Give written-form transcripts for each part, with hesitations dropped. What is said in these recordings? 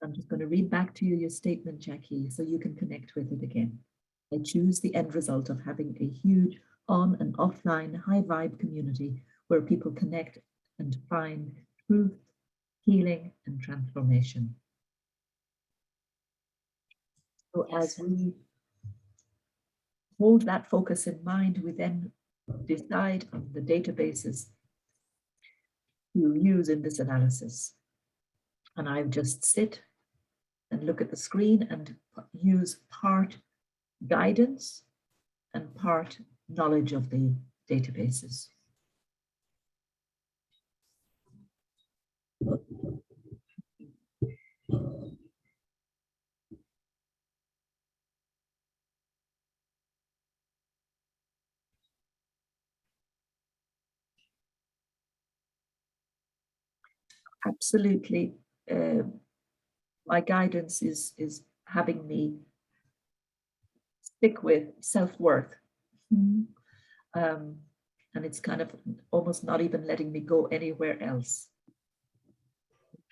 I'm just going to read back to you your statement, Jackie, so you can connect with it again. I choose the end result of having a huge on and offline high vibe community where people connect and find truth, healing, and transformation. So as we hold that focus in mind, we then decide on the databases to use in this analysis. And I just sit and look at the screen and use part guidance and part knowledge of the databases. Absolutely. My guidance is having me stick with self-worth. And it's kind of almost not even letting me go anywhere else.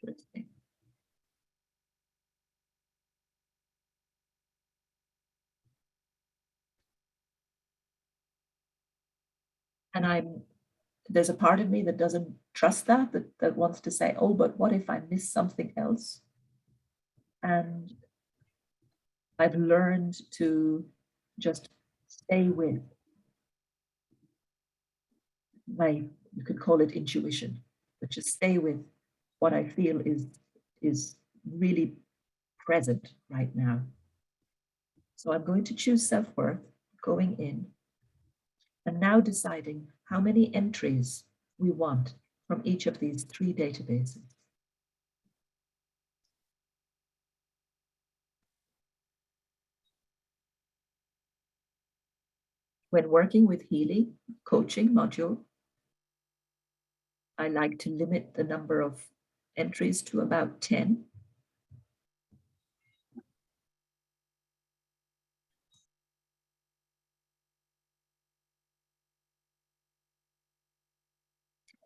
Interesting. And there's a part of me that doesn't trust that wants to say, oh, but what if I miss something else? And I've learned to just stay with my, you could call it intuition, but just stay with what I feel is really present right now. So I'm going to choose self-worth, going in, and now deciding how many entries we want from each of these 3 databases. When working with Healy coaching module, I like to limit the number of entries to about 10.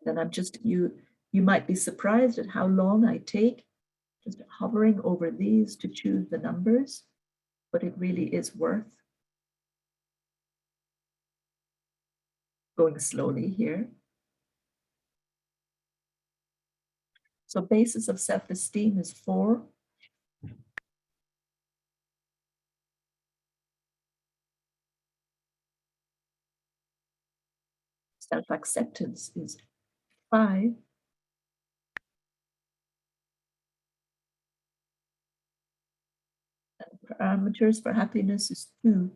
Then I'm just, you might be surprised at how long I take just hovering over these to choose the numbers, but it really is worth going slowly here. So basis of self-esteem is 4. Self-acceptance is 5. And parameters for happiness is 2.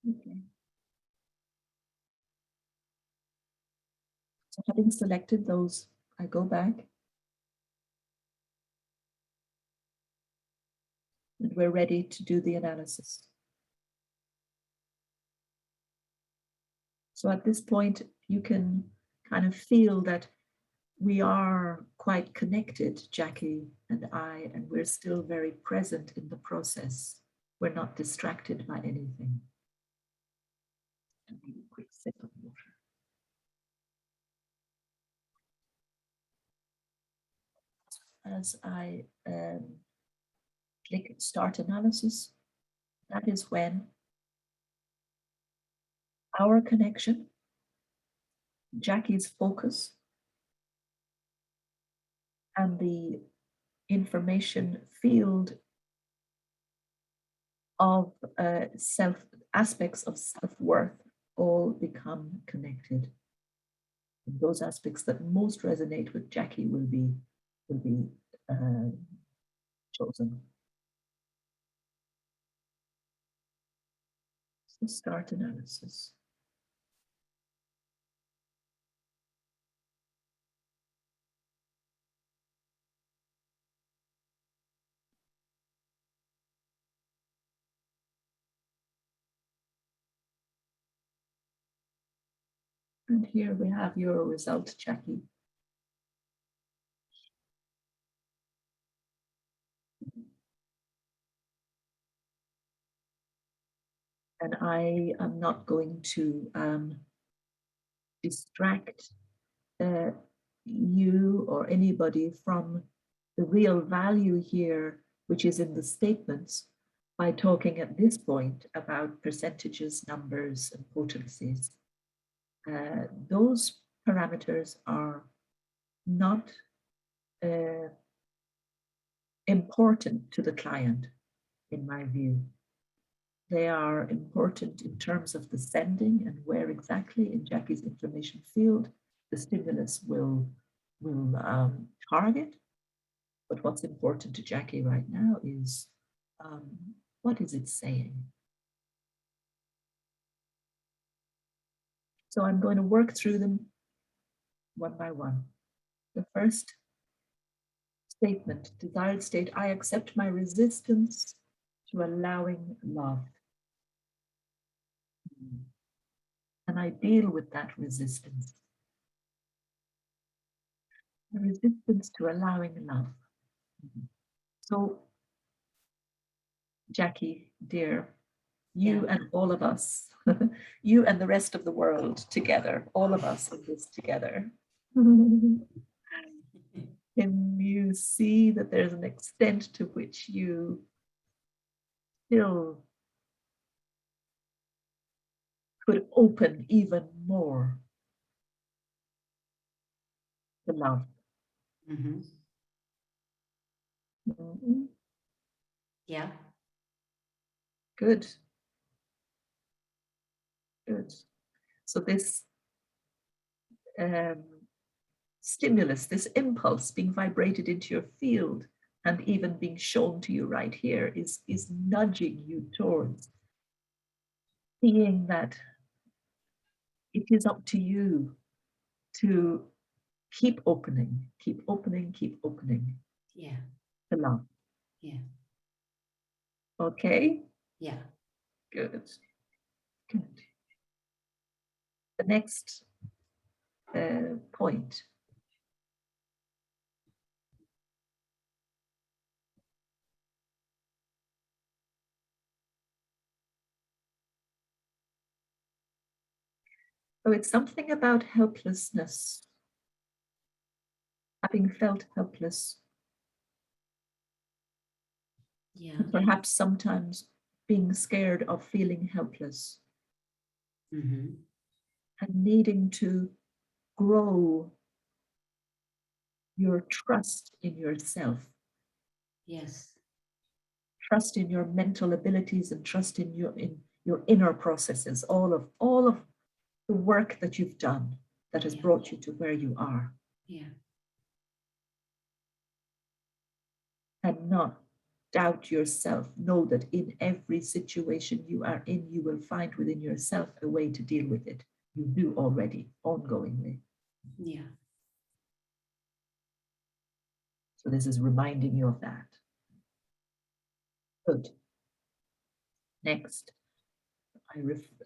Okay. So having selected those, I go back. And we're ready to do the analysis. So at this point, you can kind of feel that we are quite connected, Jackie and I, and we're still very present in the process. We're not distracted by anything. And maybe a quick sip of water. As I click Start Analysis, that is when our connection, Jackie's focus, and the information field of aspects of self-worth all become connected. And those aspects that most resonate with Jackie will be chosen. So start analysis. And here we have your result, Jackie. And I am not going to distract you or anybody from the real value here, which is in the statements, by talking at this point about percentages, numbers, and potencies. Those parameters are not important to the client, in my view. They are important in terms of the sending and where exactly in Jackie's information field the stimulus will target. But what's important to Jackie right now is what is it saying? So I'm going to work through them one by one. The first statement, desired state, I accept my resistance to allowing love. And I deal with that resistance. The resistance to allowing love. So, Jackie, dear, you and all of us, you and the rest of the world together, all of us in this together. Can you see that there's an extent to which you still could open even more to love? Mm-hmm. Mm-hmm. Yeah. Good. Good. So this stimulus, this impulse being vibrated into your field and even being shown to you right here is nudging you towards seeing that it is up to you to keep opening, keep opening, keep opening. Yeah. To love. Yeah. Okay? Yeah. Good. Good. The next point. So it's something about helplessness, having felt helpless. Yeah. And perhaps sometimes being scared of feeling helpless. Mm-hmm. And needing to grow your trust in yourself. Yes. Trust in your mental abilities and trust in your inner processes, all of the work that you've done that has brought you to where you are. Yeah. And not doubt yourself. Know that in every situation you are in, you will find within yourself a way to deal with it. You do already, ongoingly. Yeah. So this is reminding you of that. Good. Next,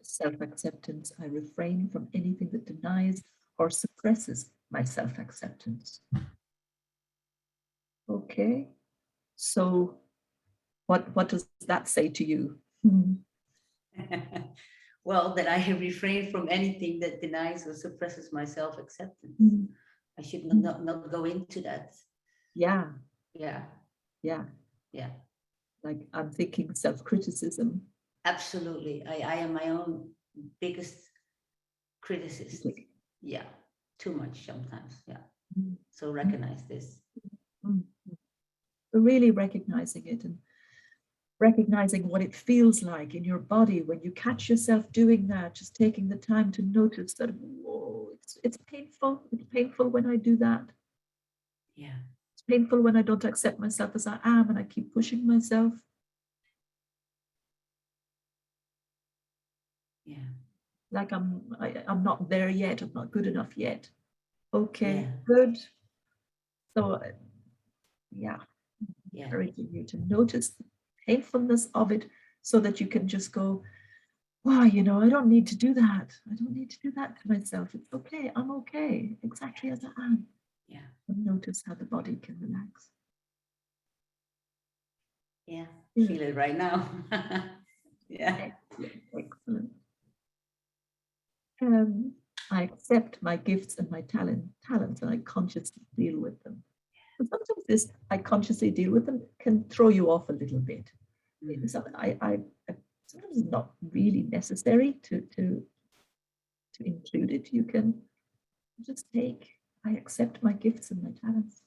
self-acceptance. I refrain from anything that denies or suppresses my self-acceptance. Okay. So what does that say to you? Well, that I refrain from anything that denies or suppresses my self-acceptance. I should not go into that. Yeah. Yeah. Yeah. Yeah. Like I'm thinking self-criticism. Absolutely. I am my own biggest criticist. Like, Yeah. Too much sometimes. Yeah. mm, So recognize this. mm. Really recognizing it and recognizing what it feels like in your body when you catch yourself doing that, just taking the time to notice that, whoa, it's painful. It's painful when I do that. Yeah. It's painful when I don't accept myself as I am and I keep pushing myself. Yeah. Like I'm not there yet. I'm not good enough yet. Okay, Yeah. good. So yeah, Yeah. encouraging you to notice the painfulness of it so that you can just go, wow, you know, I don't need to do that. I don't need to do that to myself. It's okay. I'm okay, exactly as I am. Yeah. And notice how the body can relax. Yeah. Yeah. Feel it right now. Yeah. Excellent, excellent. Um, I accept my gifts and my talents, and I consciously deal with them. But sometimes this, I consciously deal with them, can throw you off a little bit. So sometimes it's not really necessary to include it. You can just take, I accept my gifts and my talents.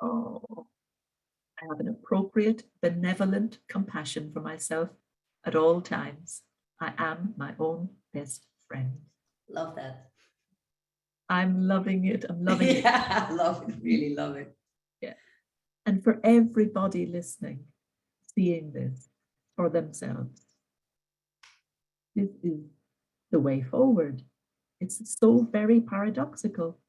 Oh, I have an appropriate, benevolent compassion for myself at all times. I am my own best friend. Love that. I'm loving it. I'm loving it. Yeah, I love it. Really love it. Yeah. And for everybody listening, seeing this for themselves, this is the way forward. It's so very paradoxical.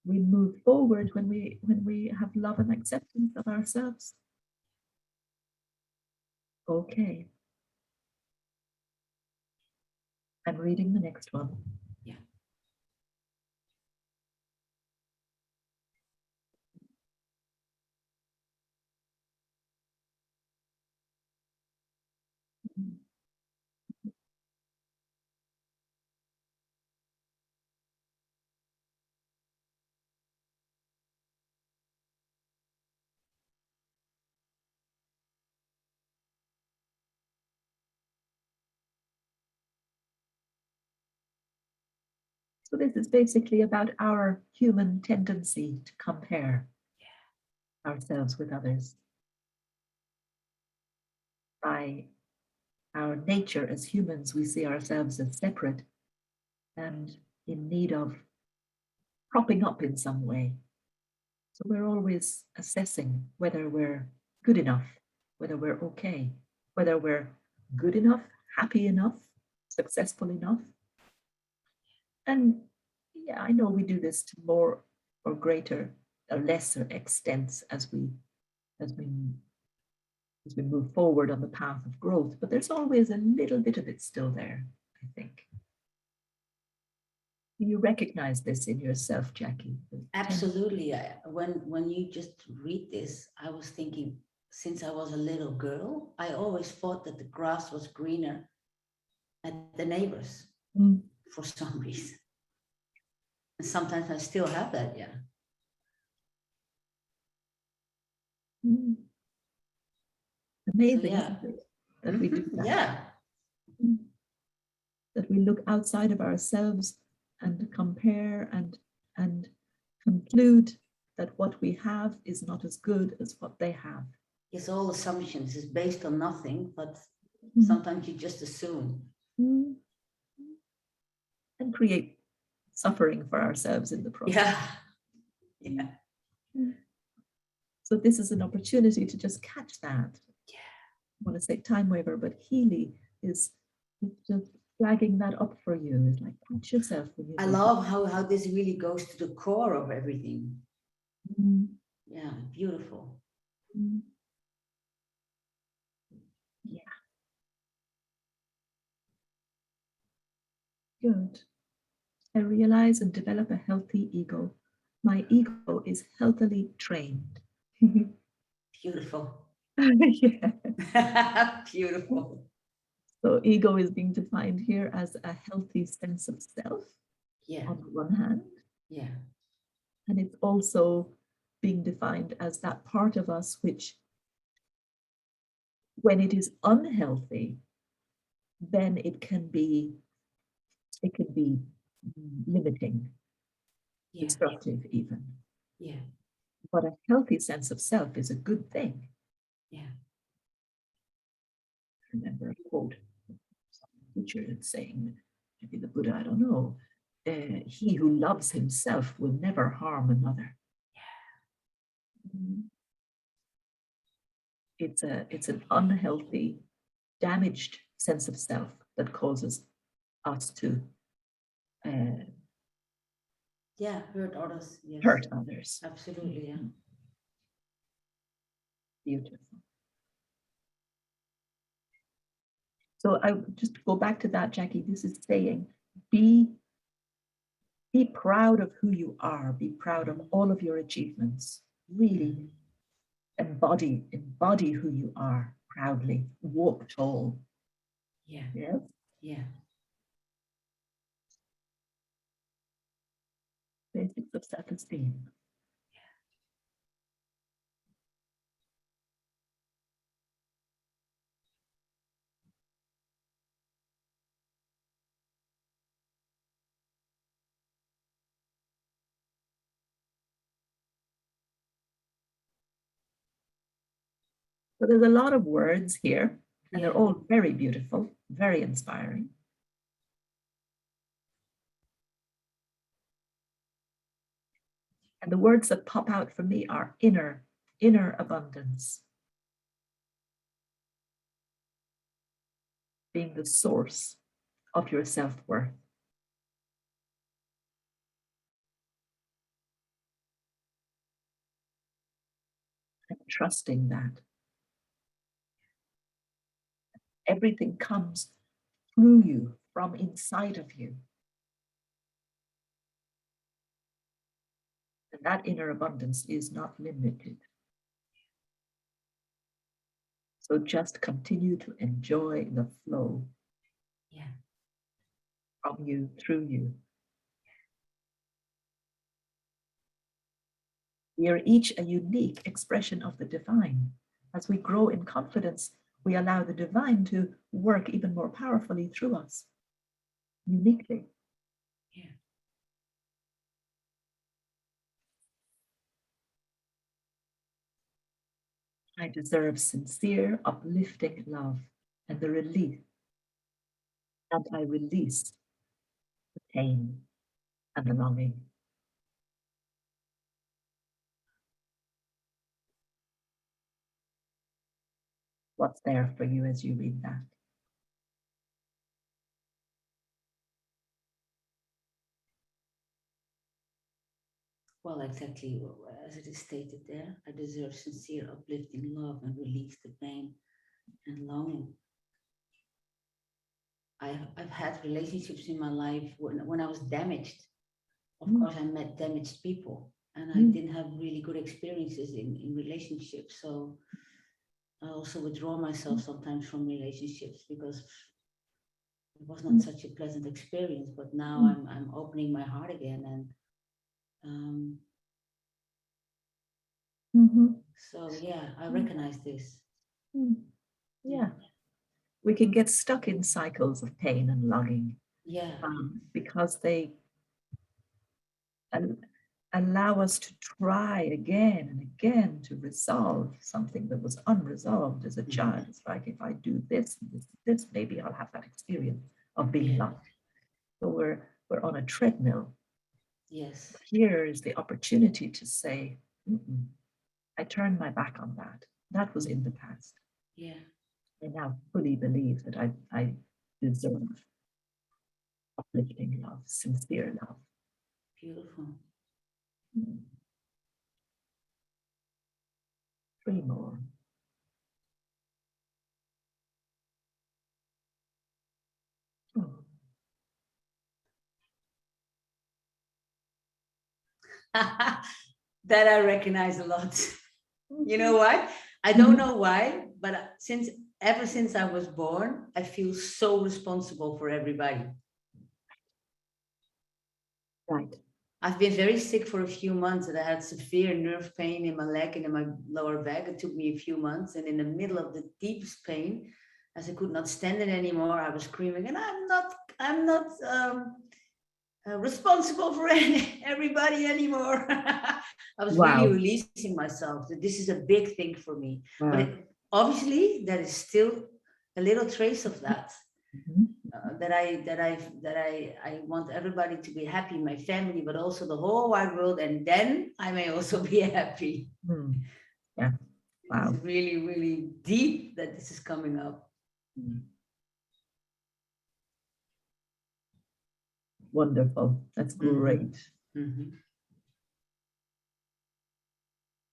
We move forward when we have love and acceptance of ourselves. Okay. I'm reading the next one. Yeah. So this is basically about our human tendency to compare ourselves with others. By our nature as humans, we see ourselves as separate and in need of propping up in some way. So we're always assessing whether we're good enough, whether we're okay, whether we're good enough, happy enough, successful enough. And yeah, I know we do this to more or greater or lesser extents as we move forward on the path of growth, but there's always a little bit of it still there, I think. You recognize this in yourself, Jackie? Absolutely. When you just read this, I was thinking, since I was a little girl, I always thought that the grass was greener at the neighbors for some reason. And sometimes I still have that, yeah. Amazing, So, yeah. isn't it? That we do that. Yeah. That we look outside of ourselves and compare and conclude that what we have is not as good as what they have. It's all assumptions. It's based on nothing, but sometimes you just assume. And create suffering for ourselves in the process. Yeah. So this is an opportunity to just catch that. Yeah. I want to say Timewaver, but Healy is just flagging that up for you. It's like, catch yourself. I love how this really goes to the core of everything. Yeah, beautiful. Yeah. Good. I realize and develop a healthy ego. My ego is healthily trained. Beautiful. Yeah. Beautiful. So ego is being defined here as a healthy sense of self, on the one hand. Yeah. And it's also being defined as that part of us which, when it is unhealthy, then it can be limiting, destructive even. Yeah. But a healthy sense of self is a good thing. Yeah. I remember a quote from some teacher saying, maybe the Buddha, I don't know, he who loves himself will never harm another. Yeah. It's an unhealthy, damaged sense of self that causes us to Hurt others. Yes. hurt others. Absolutely. Yeah. Beautiful. So I just go back to that, Jackie. This is saying Be proud of who you are. Be proud of all of your achievements. Really embody who you are proudly. Walk tall. Yeah. Yes. Yeah. Basics of self-esteem. So there's a lot of words here, and they're all very beautiful, very inspiring. And the words that pop out for me are inner abundance, being the source of your self-worth. And trusting that everything comes through you, from inside of you. And that inner abundance is not limited. So just continue to enjoy the flow from you, through you. We are each a unique expression of the divine. As we grow in confidence, we allow the divine to work even more powerfully through us, uniquely. Yeah. I deserve sincere, uplifting love and the relief, and I release the pain and the longing. What's there for you as you read that? Well, exactly as it is stated there, I deserve sincere, uplifting love and release the pain and longing. I've had relationships in my life when I was damaged. Of course, I met damaged people, and I didn't have really good experiences in relationships. So I also withdraw myself sometimes from relationships because it was not such a pleasant experience. But now I'm opening my heart again, and so yeah, I recognize this. Yeah. We can get stuck in cycles of pain and longing. Yeah. Because they allow us to try again and again to resolve something that was unresolved as a child. It's like, if I do this, maybe I'll have that experience of being loved. So we're on a treadmill. Yes. Here is the opportunity to say, I turn my back on that. That was in the past. Yeah. I now fully believe that I deserve uplifting love, sincere love. Beautiful. 3 more. Oh. That I recognize a lot. You know what? I don't know why, but ever since I was born, I feel so responsible for everybody. Right. I've been very sick for a few months, and I had severe nerve pain in my leg and in my lower back. It took me a few months, and in the middle of the deepest pain, as I could not stand it anymore, I was screaming, and I'm not responsible for everybody anymore. I was really releasing myself. This is a big thing for me. Wow. But obviously, there is still a little trace of that. That I want everybody to be happy, my family, but also the whole wide world, and then I may also be happy. Yeah. Wow. It's really, really deep that this is coming up. Wonderful. That's great.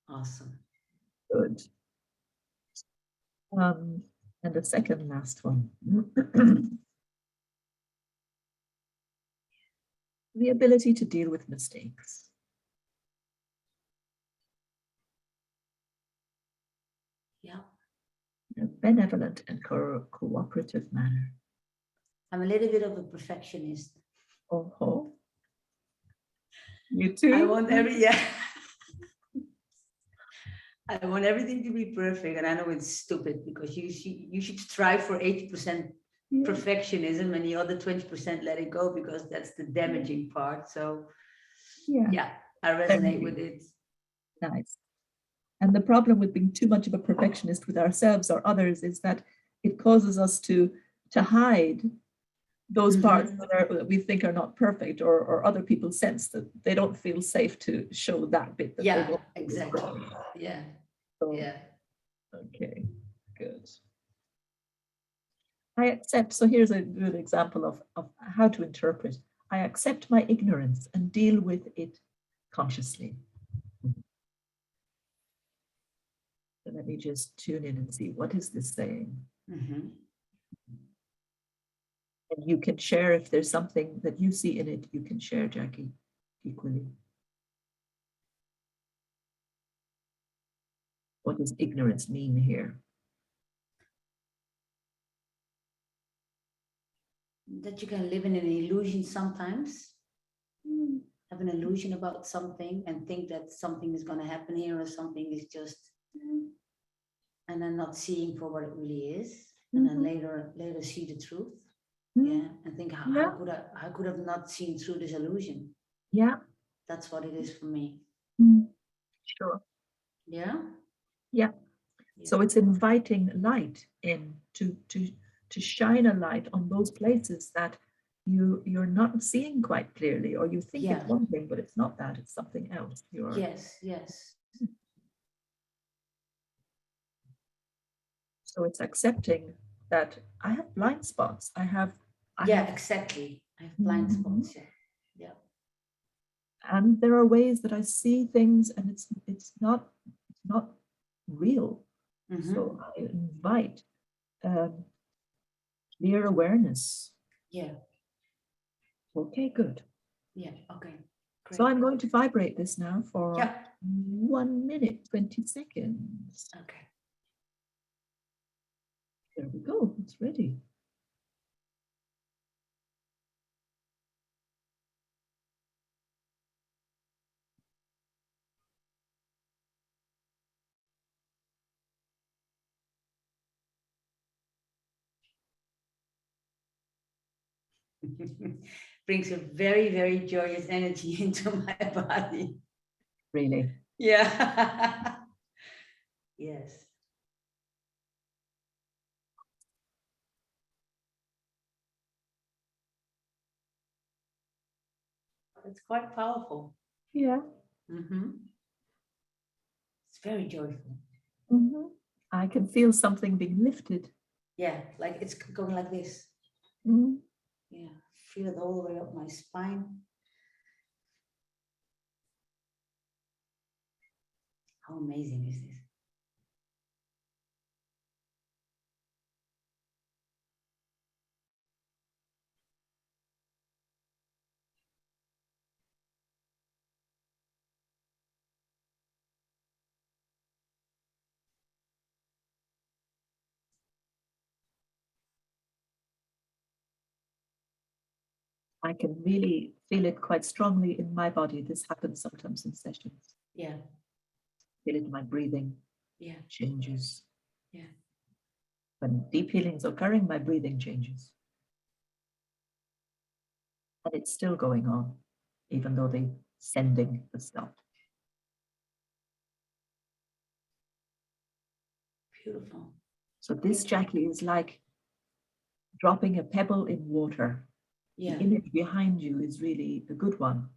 Awesome. Good. And the second last one. the ability to deal with mistakes. Yeah. In a benevolent and cooperative manner. I'm a little bit of a perfectionist. Oh, you too? I want I want everything to be perfect. And I know it's stupid because you should strive for 80% perfectionism and the other 20% let it go, because that's the damaging part. So yeah, I resonate with it. Nice. And the problem with being too much of a perfectionist with ourselves or others is that it causes us to hide those parts that we think are not perfect, or other people sense that they don't feel safe to show that bit. That they don't exactly. Yeah. So, Yeah. Okay, good. I accept, so here's a good example of how to interpret. I accept my ignorance and deal with it consciously. So let me just tune in and see, what is this saying? And you can share if there's something that you see in it, you can share, Jackie, equally. What does ignorance mean here? That you can live in an illusion sometimes. Have an illusion about something and think that something is going to happen here, or something is just, and then not seeing for what it really is, and then later see the truth. Yeah, and think how could I have not seen through this illusion? Yeah, that's what it is for me. Sure. Yeah. Yeah. So it's inviting light in to shine a light on those places that you're not seeing quite clearly, or you think it's one thing, but it's not that, it's something else. Yes. So it's accepting that I have blind spots. I have exactly. I have blind spots. Yeah. And there are ways that I see things, and it's not real. So I invite clear awareness. Yeah. Okay, good. Yeah. Okay. Great. So I'm going to vibrate this now for 1 minute, 20 seconds. Okay. There we go. It's ready. Brings a very, very joyous energy into my body. Really? Yeah. Yes. It's quite powerful. Yeah. It's very joyful. I can feel something being lifted. Yeah, like it's going like this. Yeah, feel it all the way up my spine. How amazing is this? I can really feel it quite strongly in my body. This happens sometimes in sessions. Yeah. Feel it in my breathing. Yeah. Changes. Yeah. When deep healing is occurring, my breathing changes. And it's still going on, even though the sending has stopped. Beautiful. So this, Jackie, is like dropping a pebble in water. Yeah. The image behind you is really a good one.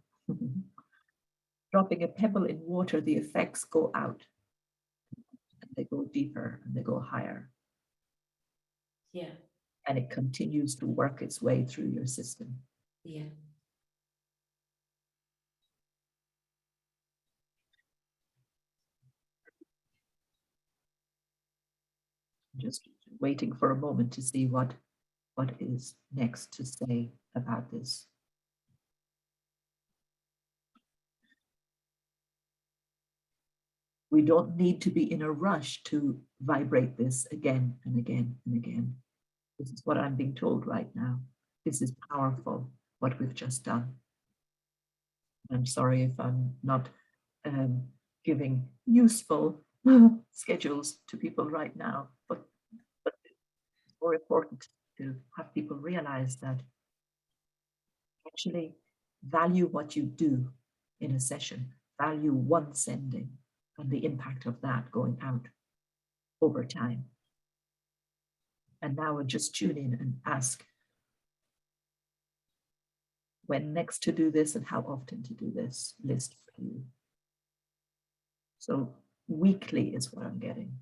Dropping a pebble in water, the effects go out. And they go deeper and they go higher. Yeah. And it continues to work its way through your system. Yeah. Just waiting for a moment to see what is next to say about this. We don't need to be in a rush to vibrate this again and again and again. This is what I'm being told right now. This is powerful, what we've just done. I'm sorry if I'm not giving useful schedules to people right now, but it's more important to have people realize that actually value what you do in a session, value one sending and the impact of that going out over time. And now I just tune in and ask when next to do this and how often to do this list for you. So weekly is what I'm getting.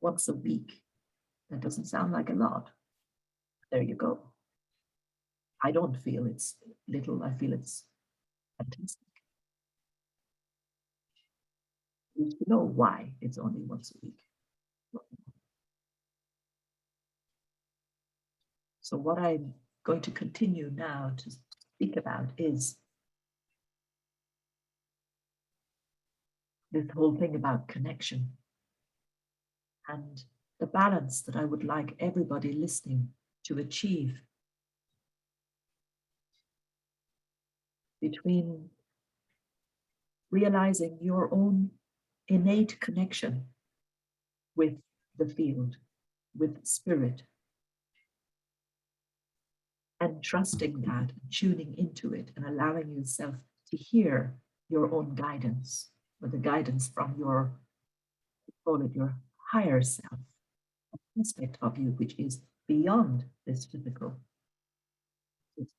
Once a week. That doesn't sound like a lot. There you go. I don't feel it's little, I feel it's fantastic. You should know why it's only once a week. So what I'm going to continue now to speak about is this whole thing about connection and the balance that I would like everybody listening to achieve between realizing your own innate connection with the field, with spirit, and trusting that, and tuning into it, and allowing yourself to hear your own guidance, or the guidance from your, call it your higher self, aspect of you which is beyond this physical. It's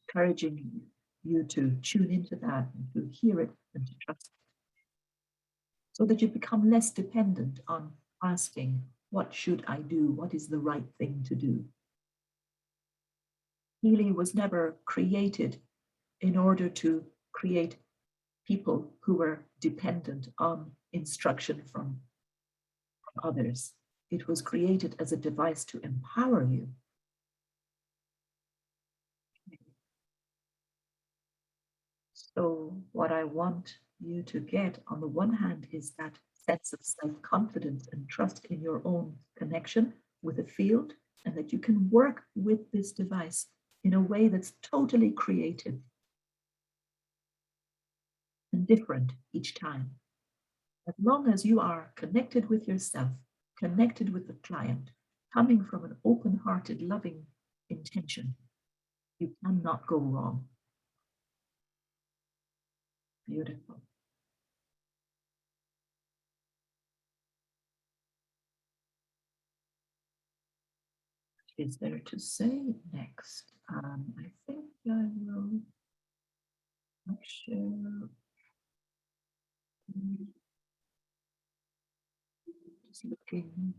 encouraging you to tune into that and to hear it and to trust it, so that you become less dependent on asking, what should I do? What is the right thing to do? Healy was never created in order to create people who were dependent on instruction from others. It was created as a device to empower you. So what I want you to get on the one hand is that sense of self-confidence and trust in your own connection with the field, and that you can work with this device in a way that's totally creative and different each time. As long as you are connected with yourself, connected with the client, coming from an open-hearted, loving intention, you cannot go wrong. Beautiful. What is there to say next? I think I will share. Just looking.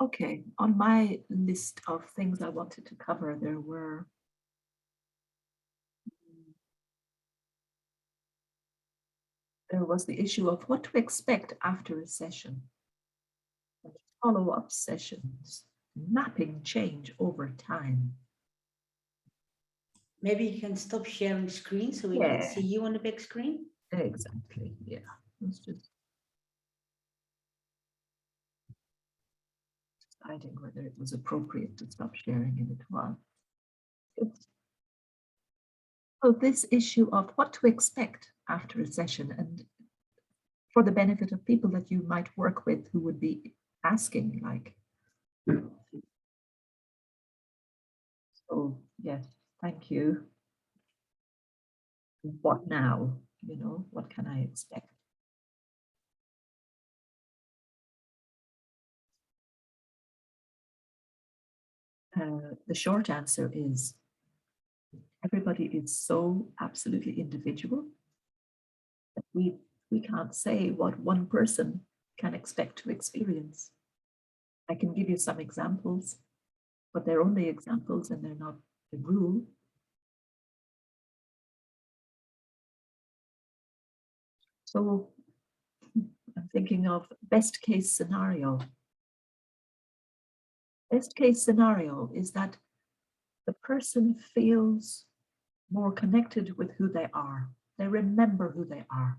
Okay, on my list of things I wanted to cover, there was the issue of what to expect after a session, follow-up sessions, mapping change over time. Maybe you can stop sharing screen so we can see you on the big screen. Exactly, yeah. Let's just deciding whether it was appropriate to stop sharing, and it was. So this issue of what to expect after a session, and for the benefit of people that you might work with who would be asking, like, so yes, thank you. What now? You know, what can I expect? The short answer is everybody is so absolutely individual that we can't say what one person can expect to experience. I can give you some examples, but they're only examples and they're not the rule. So I'm thinking of best case scenario. Best case scenario is that the person feels more connected with who they are. They remember who they are.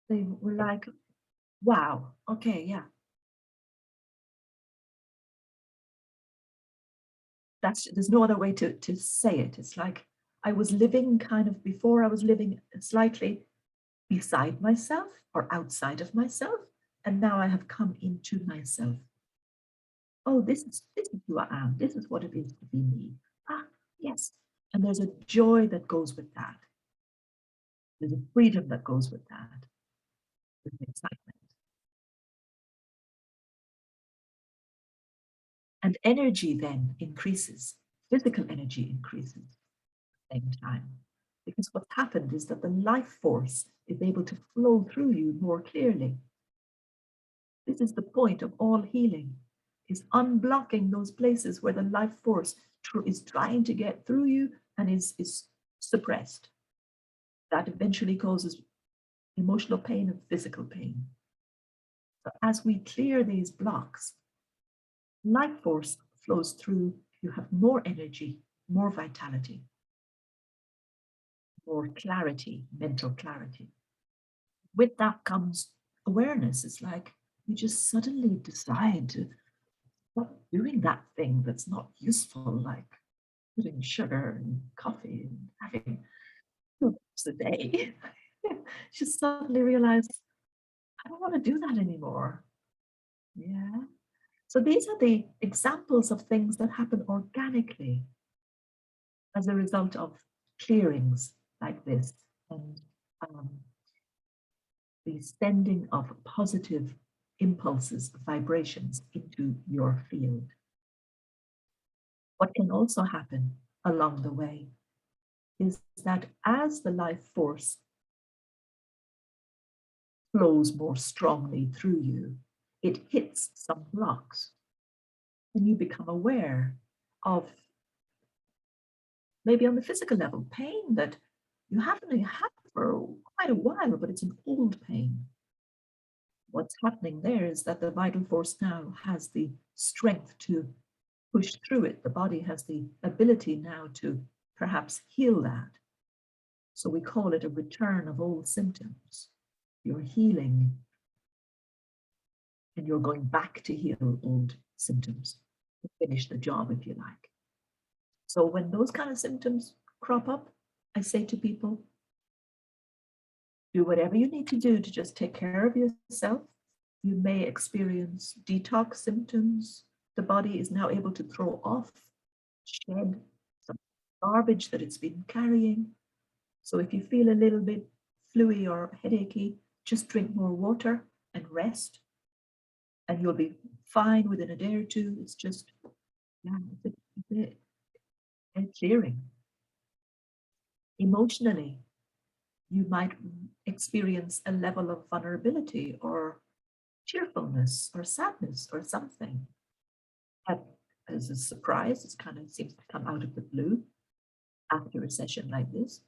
They were like, wow, okay, yeah. There's no other way to say it. It's like I was living kind of before I was living slightly beside myself or outside of myself. And now I have come into myself. Oh, this is who I am. This is what it is to be me. Ah, yes. And there's a joy that goes with that. There's a freedom that goes with that. There's an excitement. And energy then increases. Physical energy increases at the same time. Because what's happened is that the life force is able to flow through you more clearly. This is the point of all healing, is unblocking those places where the life force is trying to get through you and is suppressed. That eventually causes emotional pain and physical pain. So as we clear these blocks, life force flows through, you have more energy, more vitality, more clarity, mental clarity. With that comes awareness. It's like you just suddenly decide to stop doing that thing that's not useful, like putting sugar and coffee and having 2 cups a day. Just suddenly realize, I don't want to do that anymore. Yeah. So these are the examples of things that happen organically as a result of clearings like this and um, the sending of positive impulses, vibrations into your field. What can also happen along the way is that as the life force flows more strongly through you, it hits some blocks and you become aware of, maybe on the physical level, pain that you haven't had for quite a while, but it's an old pain. What's happening there is that the vital force now has the strength to push through it. The body has the ability now to perhaps heal that. So we call it a return of old symptoms. You're healing and you're going back to heal old symptoms, to finish the job, if you like. So when those kind of symptoms crop up, I say to people, do whatever you need to do to just take care of yourself. You may experience detox symptoms. The body is now able to throw off, shed some garbage that it's been carrying. So if you feel a little bit fluey or headachy, just drink more water and rest, and you'll be fine within a day or two. It's just, yeah, it's a clearing. Emotionally, you might experience a level of vulnerability or cheerfulness or sadness or something that as a surprise, it kind of seems to come out of the blue after a session like this.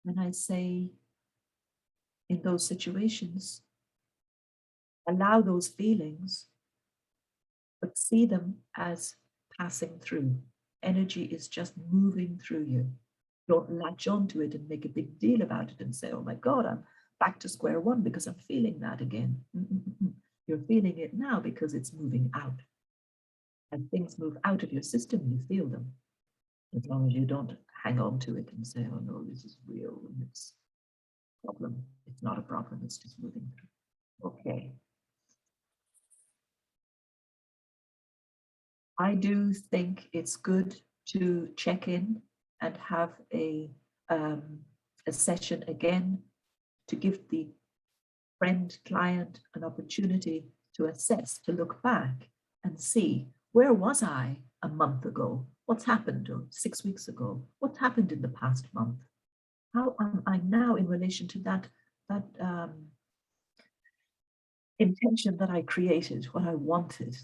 And I say, in those situations, allow those feelings, but see them as passing through. Energy is just moving through you. Don't latch onto it and make a big deal about it and say, oh my God, I'm back to square one because I'm feeling that again. You're feeling it now because it's moving out. As things move out of your system, you feel them. As long as you don't hang on to it and say, oh no, this is real and it's a problem. It's not a problem, it's just moving through. Okay. I do think it's good to check in and have a session again to give the friend, client an opportunity to assess, to look back and see, where was I a month ago? What's happened 6 weeks ago? What happened in the past month? How am I now in relation to that intention that I created, what I wanted?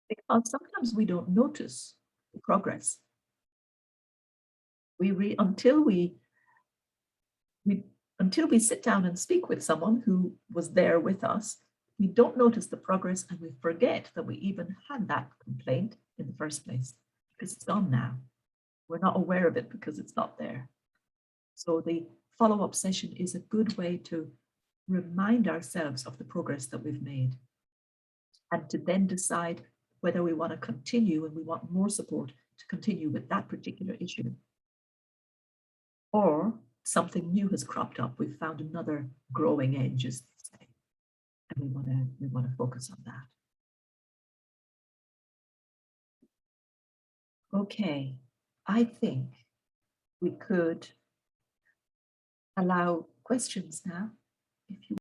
Because sometimes we don't notice the progress. Until we sit down and speak with someone who was there with us, we don't notice the progress and we forget that we even had that complaint in the first place, because it's gone now. We're not aware of it because it's not there. So the follow-up session is a good way to remind ourselves of the progress that we've made, and to then decide whether we want to continue and we want more support to continue with that particular issue. Or something new has cropped up. We've found another growing edge, as they say, and we want to focus on that. Okay, I think we could allow questions now, if you